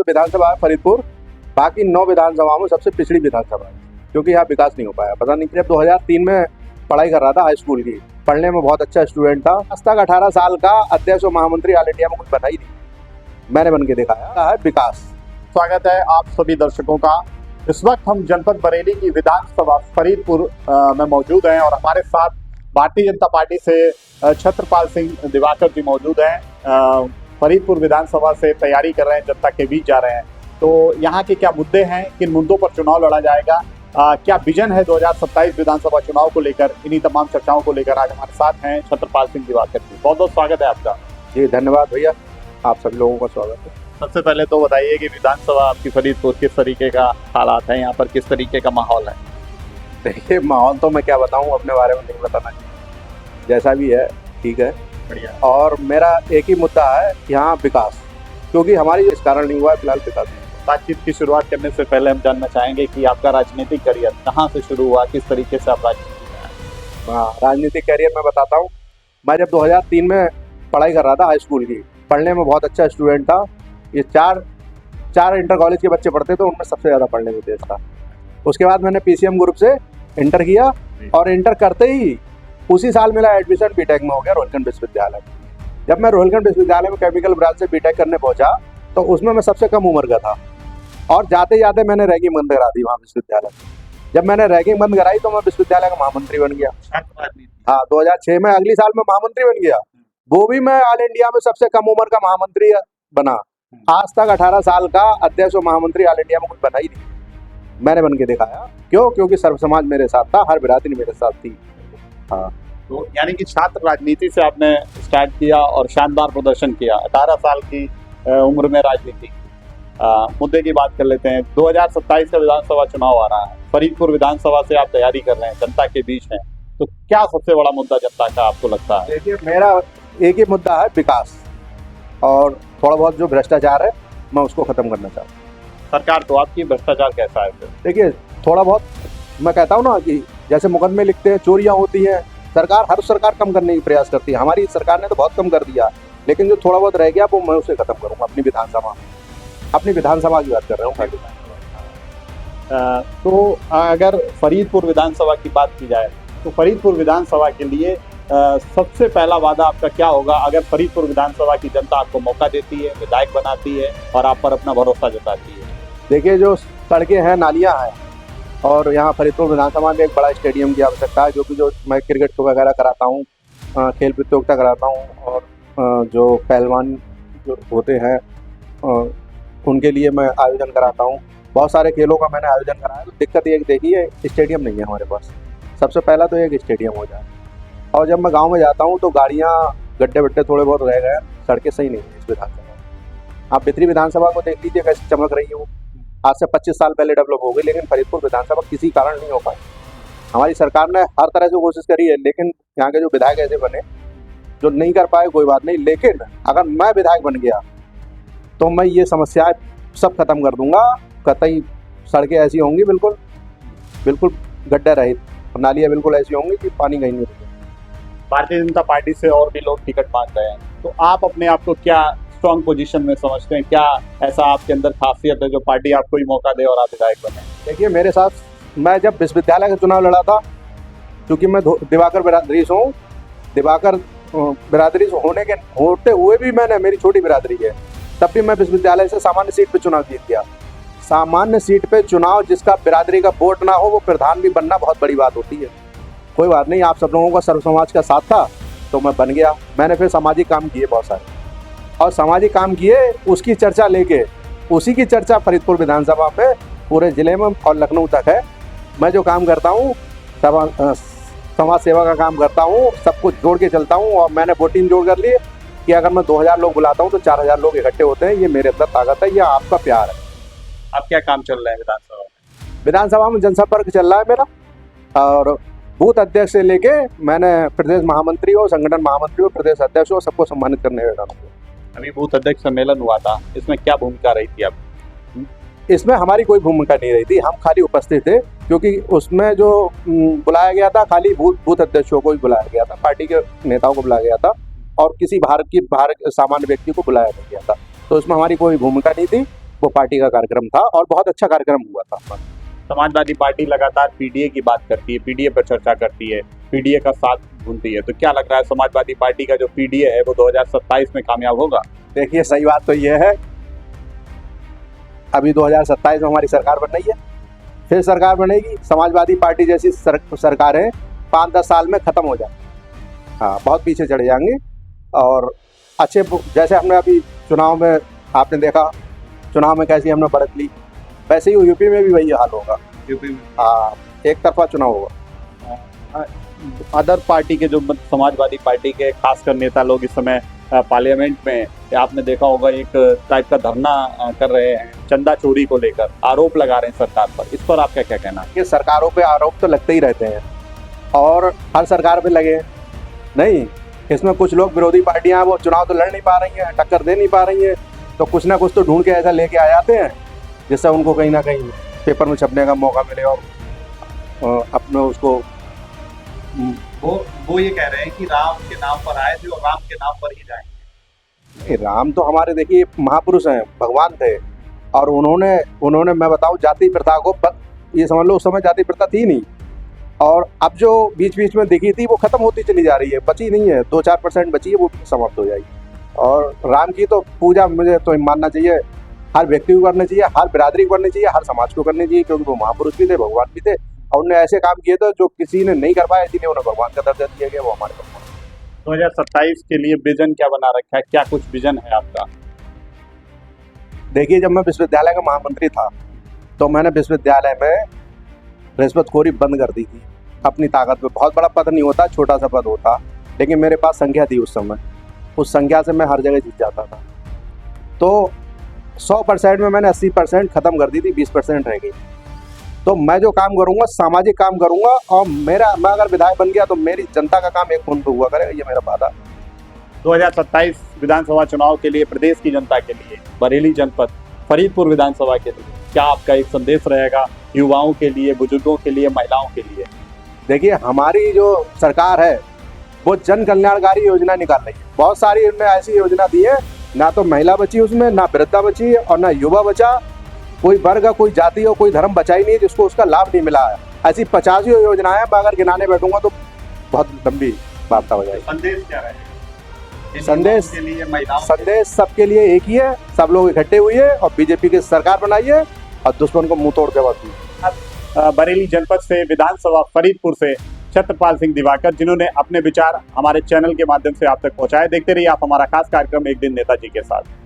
विधानसभा है फरीदपुर, बाकी 9 विधानसभाओं में सबसे पिछड़ी विधानसभा है, क्योंकि यहाँ विकास नहीं हो पाया। पता नहीं, जब 2003 में पढ़ाई कर रहा था हाई स्कूल की, पढ़ने में बहुत अच्छा स्टूडेंट था। आज तक 18 साल का अध्यक्ष और महामंत्री ऑल इंडिया में कुछ बना ही नहीं। मैंने बन के दिखाया है विकास। स्वागत है आप सभी दर्शकों का। इस वक्त हम जनपद बरेली की विधानसभा फरीदपुर में मौजूद हैं और हमारे साथ भारतीय जनता पार्टी से छत्रपाल सिंह दिवाकर जी मौजूद हैं। फरीदपुर विधानसभा से तैयारी कर रहे हैं, जनता के बीच जा रहे हैं। तो यहाँ के क्या मुद्दे हैं, किन मुद्दों पर चुनाव लड़ा जाएगा, क्या विजन है 2027 विधानसभा चुनाव को लेकर, इन्हीं तमाम चर्चाओं को लेकर आज हमारे साथ हैं छत्रपाल सिंह दिवाकर जी। बहुत बहुत स्वागत है आपका। जी धन्यवाद भैया, आप सभी लोगों का स्वागत है। सबसे पहले तो बताइए कि विधानसभा आपकी फरीदपुर किस तरीके का हालात है, यहाँ पर किस तरीके का माहौल है? देखिए, माहौल तो मैं क्या बताऊँ, अपने बारे में नहीं बताना चाहिए। जैसा भी है ठीक है, बढ़िया। और मेरा एक ही मुद्दा है यहाँ विकास, क्योंकि हमारी इस कारण नहीं हुआ है फिलहाल विकास। बातचीत की शुरुआत करने से पहले हम जानना चाहेंगे कि आपका राजनीतिक करियर कहाँ से शुरू हुआ, किस तरीके से आप राजनीति में आए? हाँ, राजनीतिक करियर मैं बताता हूँ। मैं जब 2003 में पढ़ाई कर रहा था हाई स्कूल की, पढ़ने में बहुत अच्छा स्टूडेंट था। ये चार इंटर कॉलेज के बच्चे पढ़ते थे, उनमें सबसे ज़्यादा पढ़ने में तेज था। उसके बाद मैंने पीसीएम ग्रुप से इंटर किया और इंटर करते ही उसी साल मेरा एडमिशन बीटेक में हो गया रोहिलखंड विश्वविद्यालय। जब मैं रोहिलखंड विश्वविद्यालय में केमिकल ब्रांच से बीटेक करने पहुंचा तो उसमें मैं सबसे कम उम्र का था और जाते जाते मैंने रैगिंग बंद करा दी वहाँ विश्वविद्यालय में। जब मैंने रैगिंग बंद कराई तो मैं विश्वविद्यालय का महामंत्री बन गया। हाँ, 2006 में अगली साल में महामंत्री बन गया। वो भी मैं ऑल इंडिया में सबसे कम उम्र का महामंत्री बना। आज तक 18 साल का अध्यक्ष और महामंत्री ऑल इंडिया में कुछ बना ही नहीं। मैंने बन के दिखाया। क्यों? क्योंकि सर्व समाज मेरे साथ था, हर बिरादरी मेरे साथ थी। हाँ, तो यानी कि छात्र राजनीति से आपने स्टार्ट किया और शानदार प्रदर्शन किया। 18 साल की उम्र में राजनीति। मुद्दे की बात कर लेते हैं। 2027 का विधानसभा चुनाव आ रहा है, फरीदपुर विधानसभा से आप तैयारी कर रहे हैं, जनता के बीच हैं, तो क्या सबसे बड़ा मुद्दा जनता का आपको लगता है? देखिए, मेरा एक ही मुद्दा है विकास, और थोड़ा बहुत जो भ्रष्टाचार है मैं उसको खत्म करना चाहता हूँ। सरकार तो आपकी, भ्रष्टाचार कैसा है? देखिए, थोड़ा बहुत मैं कहता हूँ ना कि जैसे मुकदमे लिखते हैं, चोरियां होती हैं, हर सरकार कम करने की प्रयास करती है। हमारी सरकार ने तो बहुत कम कर दिया, लेकिन जो थोड़ा बहुत रह गया वो मैं उसे खत्म करूँगा अपनी विधानसभा की बात कर रहा हूँ। तो अगर फरीदपुर विधानसभा की बात की जाए तो फरीदपुर विधानसभा के लिए सबसे पहला वादा आपका क्या होगा अगर फरीदपुर विधानसभा की जनता आपको मौका देती है, विधायक बनाती है और आप पर अपना भरोसा जताती है? देखिए, जो सड़कें हैं, नालियाँ हैं, और यहाँ फरीदपुर विधानसभा में एक बड़ा स्टेडियम की आवश्यकता है, जो मैं क्रिकेट वगैरह कराता हूँ, खेल प्रतियोगिता कराता हूँ, और जो पहलवान जो होते हैं उनके लिए मैं आयोजन कराता हूँ। बहुत सारे खेलों का मैंने आयोजन कराया। तो दिक्कत ये देखिए, स्टेडियम नहीं है हमारे पास। सबसे पहला तो एक स्टेडियम हो जाए। और जब मैं गांव में जाता हूं तो गाड़ियां, गड्ढे वड्ढे थोड़े बहुत रह गए, सड़कें सही नहीं है इस विधानसभा में। आप भितरी विधानसभा को देख लीजिए कैसे चमक रही है वो। आज से 25 साल पहले डेवलप हो गई, लेकिन फरीदपुर विधानसभा किसी कारण नहीं हो पाई। हमारी सरकार ने हर तरह से कोशिश करी है, लेकिन यहाँ के जो विधायक ऐसे बने जो नहीं कर पाए। कोई बात नहीं, लेकिन अगर मैं विधायक बन गया तो मैं ये समस्याएं सब खत्म कर दूंगा। कतई सड़कें ऐसी होंगी बिल्कुल गड्ढे रहित, नालियाँ बिल्कुल ऐसी होंगी कि पानी कहीं नहीं रुकेगा। भारतीय जनता पार्टी से और भी लोग टिकट मांग रहे हैं, तो आप अपने आप को क्या स्ट्रॉन्ग पोजीशन में समझते हैं? क्या ऐसा आपके अंदर खासियत है जो पार्टी आपको ही मौका दे और आप विधायक बने? देखिए, मेरे साथ मैं जब विश्वविद्यालय का चुनाव लड़ा था, क्योंकि मैं दिवाकर बिरादरी से हूँ, दिवाकर बिरादरी से होते हुए भी मेरी छोटी बिरादरी है, तब भी मैं विश्वविद्यालय से सामान्य सीट पे चुनाव जीत गया। सामान्य सीट पे चुनाव, जिसका बिरादरी का वोट ना हो वो प्रधान भी बनना बहुत बड़ी बात होती है। कोई बात नहीं, आप सब लोगों का सर्व समाज का साथ था तो मैं बन गया। मैंने फिर सामाजिक काम किए बहुत सारे, और सामाजिक काम किए उसकी चर्चा लेके, उसी की चर्चा फरीदपुर विधानसभा पे पूरे जिले में और लखनऊ तक है। मैं जो काम करता हूँ, समाज सेवा का काम करता हूँ, सबको जोड़ के चलता हूँ। और मैंने वो टीम जोड़ कर ली कि अगर मैं 2000 लोग बुलाता हूँ तो 4000 लोग इकट्ठे होते हैं। ये मेरे अंदर ताकत है, ये आपका प्यार है। अब क्या काम चल रहा है विधानसभा में? विधानसभा में जनसंपर्क चल रहा है मेरा, और बूथ अध्यक्ष से लेके मैंने प्रदेश महामंत्री हो, संगठन महामंत्री हो, प्रदेश अध्यक्ष हो, सबको सम्मानित करने का काम किया। अभी बूथ अध्यक्ष सम्मेलन हुआ था, इसमें क्या भूमिका रही थी आपकी? इसमें हमारी कोई भूमिका नहीं रही थी, हम खाली उपस्थित थे, क्योंकि उसमें जो बुलाया गया था खाली बूथ अध्यक्षों को ही बुलाया गया था, पार्टी के नेताओं को बुलाया गया था, और किसी बाहर सामान्य व्यक्ति को बुलाया नहीं गया था। तो इसमें हमारी कोई भूमिका नहीं थी। वो पार्टी का कार्यक्रम था और बहुत अच्छा कार्यक्रम हुआ था। समाजवादी पार्टी लगातार पीडीए की बात करती है, पीडीए पर चर्चा करती है, पीडीए का साथ ढूंढती है, तो क्या लग रहा है समाजवादी पार्टी का जो पीडीए है वो 2027 में कामयाब होगा? देखिए, सही बात तो ये है, अभी 2027 में हमारी सरकार बन रही है, फिर सरकार बनेगी। समाजवादी पार्टी जैसी सरकारें 5-10 साल में ख़त्म हो जाए, हाँ, बहुत पीछे चढ़ जाएंगे। और अच्छे जैसे हमने अभी चुनाव में आपने देखा, चुनाव में कैसी हमने बढ़त ली, वैसे ही यूपी में भी वही हाल होगा। यूपी में हाँ, एक तरफा चुनाव होगा। अदर पार्टी के जो समाजवादी पार्टी के खासकर नेता लोग इस समय पार्लियामेंट में आपने देखा होगा एक टाइप का धरना कर रहे हैं, चंदा चोरी को लेकर आरोप लगा रहे हैं सरकार पर, इस पर आपका क्या कहना है? कि सरकारों पे आरोप तो लगते ही रहते हैं और हर सरकार पे लगे नहीं, इसमें कुछ लोग विरोधी पार्टियां वो चुनाव तो लड़ नहीं पा रही हैं, टक्कर दे नहीं पा रही हैं, तो कुछ ना कुछ तो ढूंढ के ऐसा लेके आ जाते हैं जिससे उनको कहीं ना कहीं पेपर में छपने का मौका मिले और अपने उसको वो ये कह रहे हैं कि राम के नाम पर आए थे और राम के नाम पर ही जाएंगे। राम तो हमारे देखिए महापुरुष हैं, भगवान थे, और उन्होंने मैं बताऊं जाति प्रथा को ये समझ लो उस समय जाति प्रथा थी नहीं, और अब जो बीच बीच में दिखी थी वो खत्म होती चली जा रही है, बची नहीं है, 2-4% बची है, वो समाप्त हो जाएगी। और राम की तो पूजा मुझे तो मानना चाहिए हर व्यक्ति को करनी चाहिए, हर बिरादरी को करनी चाहिए, हर समाज को करनी चाहिए, क्योंकि वो महापुरुष भी थे, भगवान भी थे, और उन्होंने ऐसे काम किए थे जो किसी ने नहीं कर पाया, इसीलिए उन्हें भगवान का दर्जा दिया गया, वो हमारे भगवान। 2027 के लिए विजन क्या बना रखा है, क्या कुछ विजन है आपका? देखिए, जब मैं विश्वविद्यालय का महामंत्री था तो मैंने विश्वविद्यालय में रिश्वतखोरी बंद कर दी थी अपनी ताकत पे। बहुत बड़ा पद नहीं होता, छोटा सा पद होता, लेकिन मेरे पास संख्या थी उस समय, उस संख्या से मैं हर जगह जीत जाता था। तो 100% में मैंने 80% खत्म कर दी थी, 20% रह गई। तो मैं जो काम करूंगा सामाजिक काम करूंगा, और मैं अगर विधायक बन गया तो मेरी जनता का काम एक फोन पे हुआ करेगा, ये मेरा वादा। 2027 विधानसभा चुनाव के लिए प्रदेश की जनता के लिए, बरेली जनपद फरीदपुर विधानसभा के लिए क्या आपका एक संदेश रहेगा, युवाओं के लिए, बुजुर्गों के लिए, महिलाओं के लिए? देखिए, हमारी जो सरकार है वो जन कल्याणकारी योजना निकाल रही है, बहुत सारी उन्होंने ऐसी योजना दी है, ना तो महिला बची उसमें, ना वृद्धा बची और ना युवा बचा, कोई वर्ग, कोई जाति और कोई धर्म बचा ही नहीं जिसको उसका लाभ नहीं मिला है। ऐसी 50 योजनाएं मैं अगर गिनाने बैठूंगा तो बहुत लंबी वार्ता हो जाएगी। संदेश क्या रहेगा? संदेश के लिए, महिलाओं संदेश सबके लिए एक ही है, सब लोग इकट्ठे हुए और बीजेपी की सरकार बनाइए और दुश्मन को मुंह तोड़ जवाब दीजिए। बरेली जनपद से, विधानसभा फरीदपुर से छत्रपाल सिंह दिवाकर, जिन्होंने अपने विचार हमारे चैनल के माध्यम से आप तक पहुंचाए। देखते रहिए आप हमारा खास कार्यक्रम एक दिन नेताजी के साथ।